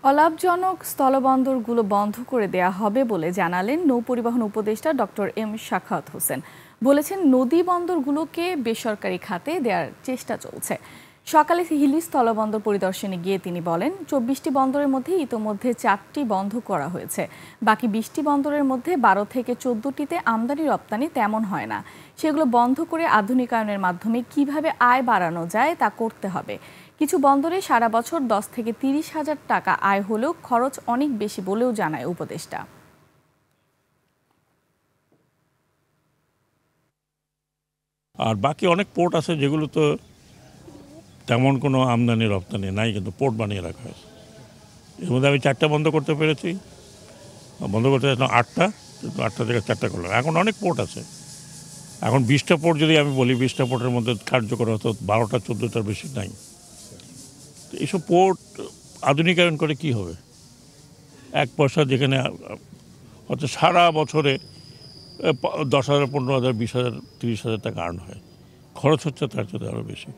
অলাভজনক স্থলবন্দরগুলো বন্ধ করে দেয়া হবে বলে জানালেন নৌপরিবহন উপদেষ্টা ডক্টর এম শাখাওয়াত হোসেন। বলেছেন, নদী বন্দরগুলোকে বেসরকারি খাতে দেওয়ার চেষ্টা চলছে। সকালে হিলি স্থলবন্দর পরিদর্শনে গিয়ে তিনি বলেন, 24টি বন্দরের মধ্যে ইতোমধ্যে 4টি বন্ধ করা হয়েছে। বাকি 20টি বন্দরের মধ্যে 12 থেকে 14টিতে আমদানি রপ্তানি তেমন হয় না। সেগুলো বন্ধ করে আধুনিকায়নের মাধ্যমে কিভাবে আয় বাড়ানো যায় তা করতে হবে। কিছু বন্দরে সারা বছর 10 থেকে 30 হাজার টাকা আয় হলেও খরচ অনেক বেশি বলেও জানায় উপদেষ্টা। আর বাকি অনেক পোর্ট আছে যেগুলো তো তেমন কোনো আমদানি রপ্তানি নাই, কিন্তু পোর্ট বানিয়ে রাখা হয়েছে। এর মধ্যে আমি 4টা বন্ধ করতে পেরেছি, বন্ধ করতে 8টা, কিন্তু 8টা থেকে 4টা করলাম। এখন অনেক পোর্ট আছে। এখন 20টা পোর্ট যদি আমি বলি, 20টা পোর্টের মধ্যে কার্যকর হতো 12টা 14টার বেশি নাই। তো এইসব পোর্ট আধুনিকায়ন করে কি হবে? এক পয়সা যেখানে হচ্ছে সারা বছরে 10,000, 15,000, 20,000, 30,000 টাকা আর্ন হয়, খরচ হচ্ছে তার চেয়ে আরও বেশি।